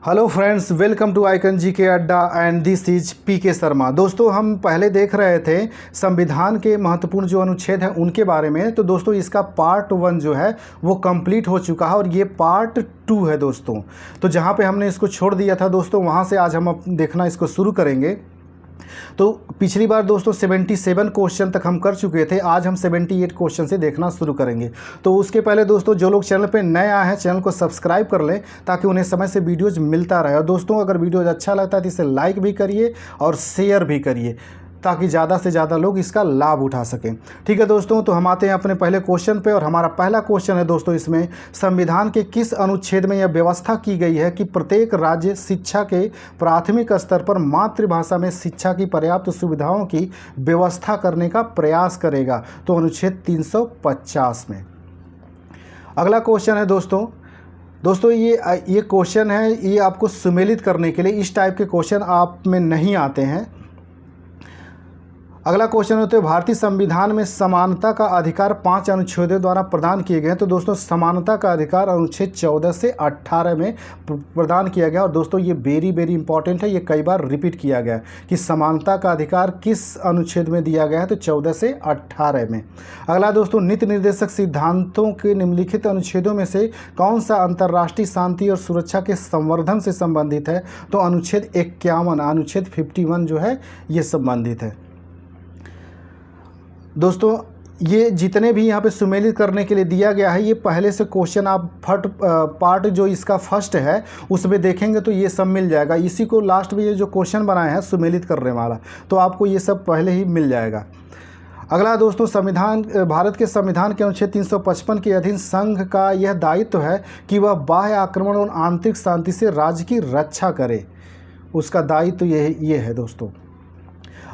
Hello friends, welcome to icon G K Adda and this is P के शर्मा। दोस्तों, हम पहले देख रहे थे संविधान के महत्वपूर्ण जो अनुच्छेद हैं उनके बारे में। तो दोस्तों, इसका पार्ट 1 जो है वो कंप्लीट हो चुका है और ये पार्ट 2 है दोस्तों। तो जहाँ पे हमने इसको छोड़ दिया था दोस्तों, वहाँ से आज हम देखना इसको शुरू करेंगे। तो पिछली बार दोस्तों 77 क्वेश्चन तक हम कर चुके थे। आज हम 78 क्वेश्चन से देखना शुरू करेंगे। तो उसके पहले दोस्तों, जो लोग चैनल पे नए आए हैं चैनल को सब्सक्राइब कर लें ताकि उन्हें समय से वीडियोज़ मिलता रहे। और दोस्तों, अगर वीडियोज़ अच्छा लगता है तो इसे लाइक भी करिए और शेयर भी करिए ताकि ज़्यादा से ज़्यादा लोग इसका लाभ उठा सकें। ठीक है दोस्तों, तो हम आते हैं अपने पहले क्वेश्चन पे। और हमारा पहला क्वेश्चन है दोस्तों, इसमें संविधान के किस अनुच्छेद में यह व्यवस्था की गई है कि प्रत्येक राज्य शिक्षा के प्राथमिक स्तर पर मातृभाषा में शिक्षा की पर्याप्त सुविधाओं की व्यवस्था करने का प्रयास करेगा? तो अनुच्छेद 350 में। अगला क्वेश्चन है दोस्तों ये क्वेश्चन है, ये आपको सुमेलित करने के लिए। इस टाइप के क्वेश्चन आप में नहीं आते हैं। अगला क्वेश्चन होता है, भारतीय संविधान में समानता का अधिकार 5 अनुच्छेदों द्वारा प्रदान किए गए हैं। तो दोस्तों, समानता का अधिकार अनुच्छेद 14 से 18 में प्रदान किया गया। और दोस्तों, ये वेरी इंपॉर्टेंट है, ये कई बार रिपीट किया गया कि समानता का अधिकार किस अनुच्छेद में दिया गया है। तो 14 से 18 में। अगला दोस्तों, नीति निर्देशक सिद्धांतों के निम्नलिखित अनुच्छेदों में से कौन सा अंतर्राष्ट्रीय शांति और सुरक्षा के संवर्धन से संबंधित है? तो अनुच्छेद 51, अनुच्छेद 51 जो है ये संबंधित है। दोस्तों, ये जितने भी यहाँ पे सुमेलित करने के लिए दिया गया है, ये पहले से क्वेश्चन आप पार्ट जो इसका फर्स्ट है उसमें देखेंगे तो ये सब मिल जाएगा। इसी को लास्ट में ये जो क्वेश्चन बनाए हैं सुमेलित करने वाला, तो आपको ये सब पहले ही मिल जाएगा। अगला दोस्तों, भारत के संविधान के अनुच्छेद 355 के अधीन संघ का यह दायित्व है कि वह बाह्य आक्रमण और आंतरिक शांति से राज्य की रक्षा करे। उसका दायित्व ये है दोस्तों।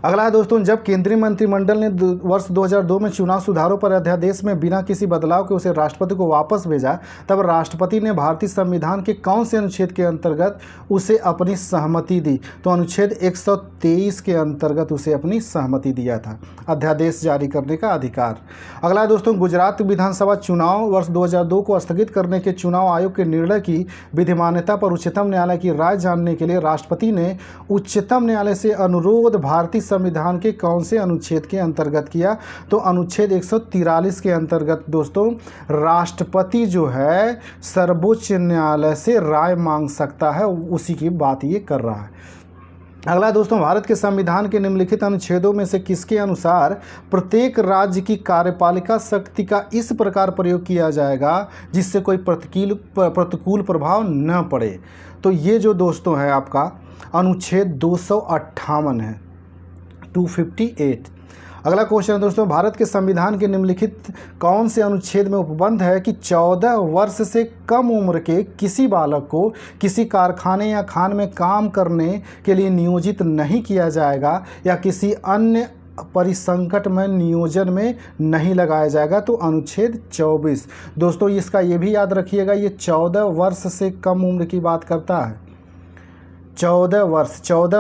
अगला है दोस्तों, जब केंद्रीय मंत्रिमंडल ने वर्ष 2002 में चुनाव सुधारों पर अध्यादेश में बिना किसी बदलाव के उसे राष्ट्रपति को वापस भेजा, तब राष्ट्रपति ने भारतीय संविधान के कौन से अनुच्छेद के अंतर्गत उसे अपनी सहमति दी? तो अनुच्छेद 123 के अंतर्गत उसे अपनी सहमति दिया था, अध्यादेश जारी करने का अधिकार। अगला है दोस्तों, गुजरात विधानसभा चुनाव वर्ष 2002 को स्थगित करने के चुनाव आयोग के निर्णय की विधिमान्यता पर उच्चतम न्यायालय की राय जानने के लिए राष्ट्रपति ने उच्चतम न्यायालय से अनुरोध भारतीय संविधान के कौन से अनुच्छेद के अंतर्गत किया? तो अनुच्छेद 143 के अंतर्गत दोस्तों राष्ट्रपति जो है सर्वोच्च न्यायालय से राय मांग सकता है, उसी की बात ये कर रहा है। अगला दोस्तों, भारत के संविधान के निम्नलिखित अनुच्छेदों में से किसके अनुसार प्रत्येक राज्य की कार्यपालिका शक्ति का इस प्रकार प्रयोग किया जाएगा जिससे कोई प्रतिकूल प्रभाव न पड़े? तो ये जो दोस्तों है आपका अनुच्छेद 258 है, 258। अगला क्वेश्चन है दोस्तों, भारत के संविधान के निम्नलिखित कौन से अनुच्छेद में उपबंध है कि 14 वर्ष से कम उम्र के किसी बालक को किसी कारखाने या खान में काम करने के लिए नियोजित नहीं किया जाएगा या किसी अन्य परिसंकट में नियोजन में नहीं लगाया जाएगा? तो अनुच्छेद 24। दोस्तों, इसका ये भी याद रखिएगा, ये 14 वर्ष से कम उम्र की बात करता है। 14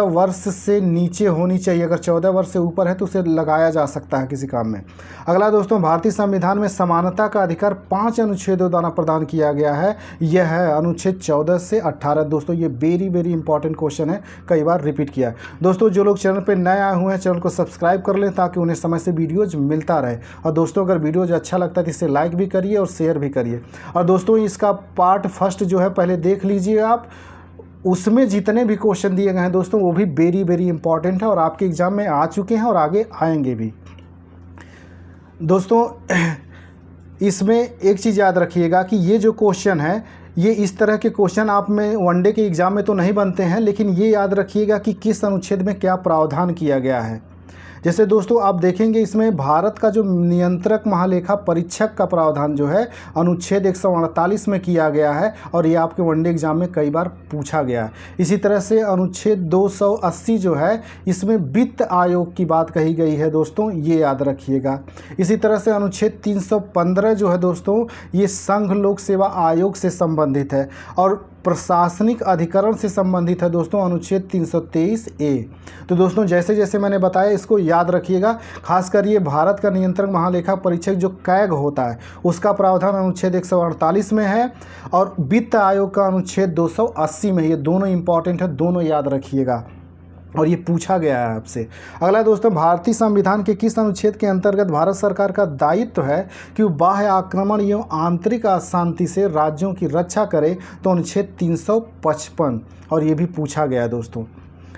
वर्ष से नीचे होनी चाहिए। अगर 14 वर्ष से ऊपर है तो उसे लगाया जा सकता है किसी काम में। अगला दोस्तों, भारतीय संविधान में समानता का अधिकार 5 अनुच्छेदों द्वारा प्रदान किया गया है। यह है अनुच्छेद 14 से 18। दोस्तों, ये वेरी इंपॉर्टेंट क्वेश्चन है, कई बार रिपीट किया है। दोस्तों, जो लोग चैनल पर नए आए हुए हैं चैनल को सब्सक्राइब कर लें ताकि उन्हें समय से वीडियोज़ मिलता रहे। और दोस्तों, अगर वीडियोज़ अच्छा लगता है तो इसे लाइक भी करिए और शेयर भी करिए। और दोस्तों, इसका पार्ट फर्स्ट जो है पहले देख लीजिए आप, उसमें जितने भी क्वेश्चन दिए गए हैं दोस्तों वो भी वेरी इंपॉर्टेंट है और आपके एग्ज़ाम में आ चुके हैं और आगे आएंगे भी। दोस्तों, इसमें एक चीज़ याद रखिएगा कि ये जो क्वेश्चन है, ये इस तरह के क्वेश्चन आप में वनडे के एग्ज़ाम में तो नहीं बनते हैं, लेकिन ये याद रखिएगा कि किस अनुच्छेद में क्या प्रावधान किया गया है। जैसे दोस्तों आप देखेंगे, इसमें भारत का जो नियंत्रक महालेखा परीक्षक का प्रावधान जो है अनुच्छेद 148 में किया गया है और ये आपके वनडे एग्जाम में कई बार पूछा गया है। इसी तरह से अनुच्छेद 280 जो है, इसमें वित्त आयोग की बात कही गई है दोस्तों, ये याद रखिएगा। इसी तरह से अनुच्छेद 315 जो है दोस्तों, ये संघ लोक सेवा आयोग से संबंधित है। और प्रशासनिक अधिकरण से संबंधित है दोस्तों अनुच्छेद 323A। तो दोस्तों जैसे जैसे मैंने बताया इसको याद रखिएगा। खासकर ये भारत का नियंत्रक महालेखा परीक्षक जो कैग होता है उसका प्रावधान अनुच्छेद 148 में है और वित्त आयोग का अनुच्छेद 280 में। ये दोनों इंपॉर्टेंट है, दोनों याद रखिएगा और ये पूछा गया है आपसे। अगला दोस्तों, भारतीय संविधान के किस अनुच्छेद के अंतर्गत भारत सरकार का दायित्व है कि वो बाह्य आक्रमण एवं आंतरिक अशांति से राज्यों की रक्षा करे? तो अनुच्छेद 355 और ये भी पूछा गया है दोस्तों।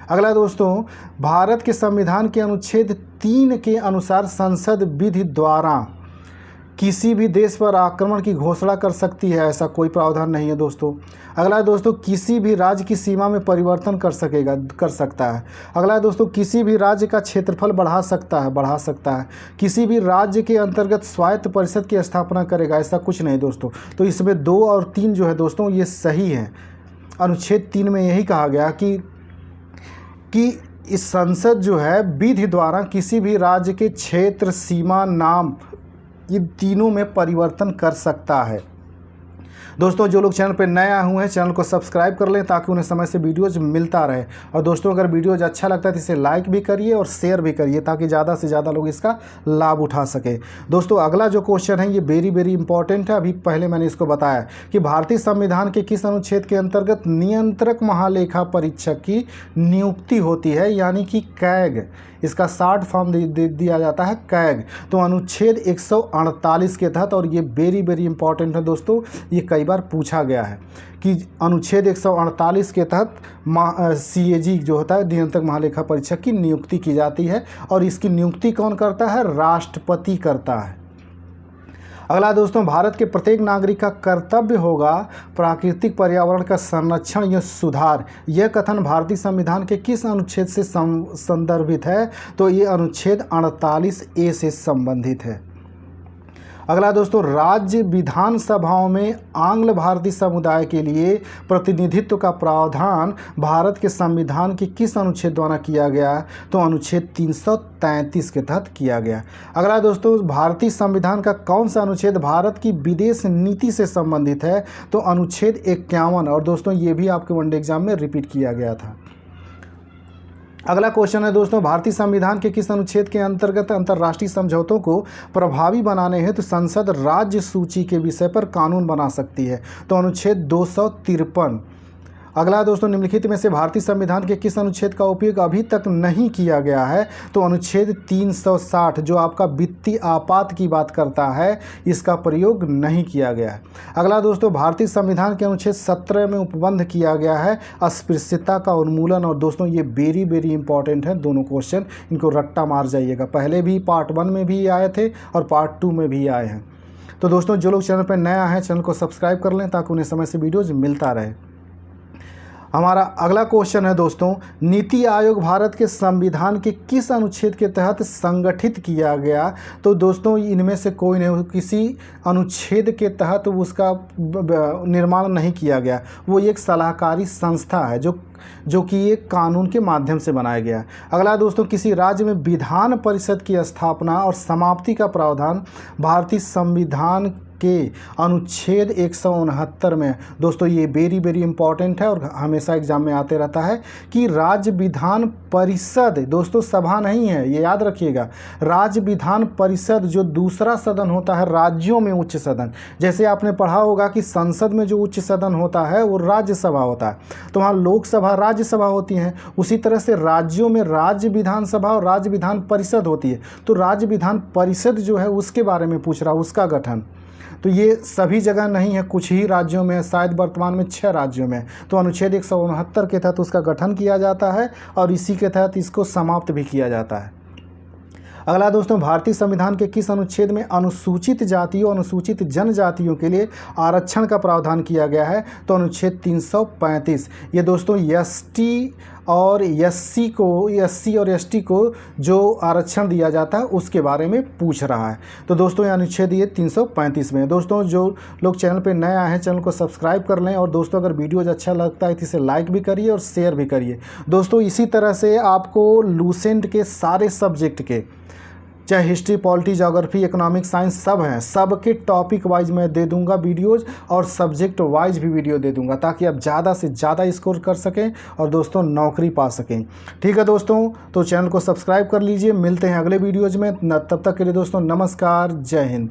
अगला दोस्तों, भारत के संविधान के अनुच्छेद 3 के अनुसार संसद विधि द्वारा किसी भी देश पर आक्रमण की घोषणा कर सकती है? ऐसा कोई प्रावधान नहीं है दोस्तों। अगला दोस्तों, किसी भी राज्य की सीमा में परिवर्तन कर सकता है। अगला दोस्तों, किसी भी राज्य का क्षेत्रफल बढ़ा सकता है। किसी भी राज्य के अंतर्गत स्वायत्त परिषद की स्थापना करेगा? ऐसा कुछ नहीं दोस्तों। तो इसमें 2 और 3 जो है दोस्तों ये सही है। अनुच्छेद 3 में यही कहा गया कि इस संसद जो है विधि द्वारा किसी भी राज्य के क्षेत्र, सीमा, नाम, ये तीनों में परिवर्तन कर सकता है। दोस्तों जो लोग चैनल पर नए आए हुए हैं चैनल को सब्सक्राइब कर लें ताकि उन्हें समय से वीडियोज़ मिलता रहे। और दोस्तों अगर वीडियोज़ अच्छा लगता है तो इसे लाइक भी करिए और शेयर भी करिए ताकि ज़्यादा से ज़्यादा लोग इसका लाभ उठा सके। दोस्तों अगला जो क्वेश्चन है ये वेरी इंपॉर्टेंट है। अभी पहले मैंने इसको बताया कि भारतीय संविधान के किस अनुच्छेद के अंतर्गत नियंत्रक महालेखा परीक्षक की नियुक्ति होती है, यानी कि कैग। इसका शॉर्ट फॉर्म दिया जाता है कैग। तो अनुच्छेद 148 के तहत, और ये वेरी इंपॉर्टेंट है दोस्तों, ये कई बार पूछा गया है कि अनुच्छेद 148 के तहत CAG जो होता है नियंत्रक महालेखा परीक्षक की नियुक्ति की जाती है। और इसकी नियुक्ति कौन करता है? राष्ट्रपति करता है। अगला दोस्तों, भारत के प्रत्येक नागरिक का कर्तव्य होगा प्राकृतिक पर्यावरण का संरक्षण या सुधार। यह कथन भारतीय संविधान के किस अनुच्छेद से संदर्भित है? तो ये अनुच्छेद 48A से संबंधित है। अगला दोस्तों, राज्य विधानसभाओं में आंग्ल भारतीय समुदाय के लिए प्रतिनिधित्व का प्रावधान भारत के संविधान के किस अनुच्छेद द्वारा किया गया? तो अनुच्छेद 333 के तहत किया गया। अगला दोस्तों, भारतीय संविधान का कौन सा अनुच्छेद भारत की विदेश नीति से संबंधित है? तो अनुच्छेद 51। और दोस्तों ये भी आपके वनडे एग्जाम में रिपीट किया गया था। अगला क्वेश्चन है दोस्तों, भारतीय संविधान के किस अनुच्छेद के अंतर्गत अंतर्राष्ट्रीय समझौतों को प्रभावी बनाने हेतु संसद राज्य सूची के विषय पर कानून बना सकती है? तो अनुच्छेद 253। अगला दोस्तों, निम्नलिखित में से भारतीय संविधान के किस अनुच्छेद का उपयोग अभी तक नहीं किया गया है? तो अनुच्छेद 360 जो आपका वित्तीय आपात की बात करता है, इसका प्रयोग नहीं किया गया है। अगला दोस्तों, भारतीय संविधान के अनुच्छेद 17 में उपबंध किया गया है अस्पृश्यता का उन्मूलन। और दोस्तों ये वेरी इंपॉर्टेंट है दोनों क्वेश्चन, इनको रट्टा मार जाइएगा। पहले भी पार्ट 1 में भी आए थे और पार्ट 2 में भी आए हैं। तो दोस्तों जो लोग चैनल पर नया हैं चैनल को सब्सक्राइब कर लें ताकि उन्हें समय से वीडियोज़ मिलता रहे। हमारा अगला क्वेश्चन है दोस्तों, नीति आयोग भारत के संविधान के किस अनुच्छेद के तहत संगठित किया गया? तो दोस्तों इनमें से कोई नहीं, किसी अनुच्छेद के तहत उसका निर्माण नहीं किया गया। वो एक सलाहकारी संस्था है जो कि एक कानून के माध्यम से बनाया गया। अगला दोस्तों, किसी राज्य में विधान परिषद की स्थापना और समाप्ति का प्रावधान भारतीय संविधान के अनुच्छेद 169 में। दोस्तों ये वेरी इंपॉर्टेंट है और हमेशा एग्जाम में आते रहता है कि राज्य विधान परिषद, दोस्तों सभा नहीं है, ये याद रखिएगा। राज्य विधान परिषद जो दूसरा सदन होता है राज्यों में उच्च सदन, जैसे आपने पढ़ा होगा कि संसद में जो उच्च सदन होता है वो राज्यसभा होता है, तो वहाँ लोकसभा राज्यसभा होती हैं। उसी तरह से राज्यों में राज्य विधानसभा और राज्य विधान परिषद होती है। तो राज्य विधान परिषद जो है उसके बारे में पूछ रहा, उसका गठन। तो ये सभी जगह नहीं है, कुछ ही राज्यों में, शायद वर्तमान में 6 राज्यों में। तो अनुच्छेद 169 के तहत उसका गठन किया जाता है और इसी के तहत इसको समाप्त भी किया जाता है। अगला दोस्तों, भारतीय संविधान के किस अनुच्छेद में अनुसूचित जातियों अनुसूचित जनजातियों के लिए आरक्षण का प्रावधान किया गया है? तो अनुच्छेद 335। ये दोस्तों ST और SC और ST को जो आरक्षण दिया जाता है उसके बारे में पूछ रहा है। तो दोस्तों ये अनुच्छेद 335 में है। दोस्तों जो लोग चैनल पे नए आए हैं चैनल को सब्सक्राइब कर लें और दोस्तों अगर वीडियोज अच्छा लगता है तो इसे लाइक भी करिए और शेयर भी करिए। दोस्तों इसी तरह से आपको लूसेंट के सारे सब्जेक्ट के चाहे history, polity, geography, economic, science सब हैं, सब के टॉपिक वाइज मैं दे दूंगा वीडियोज़ और सब्जेक्ट वाइज भी वीडियो दे दूंगा, ताकि आप ज़्यादा से ज़्यादा स्कोर कर सकें और दोस्तों नौकरी पा सकें। ठीक है दोस्तों, तो चैनल को सब्सक्राइब कर लीजिए। मिलते हैं अगले वीडियोज़ में, तब तक के लिए दोस्तों नमस्कार, जय हिंद।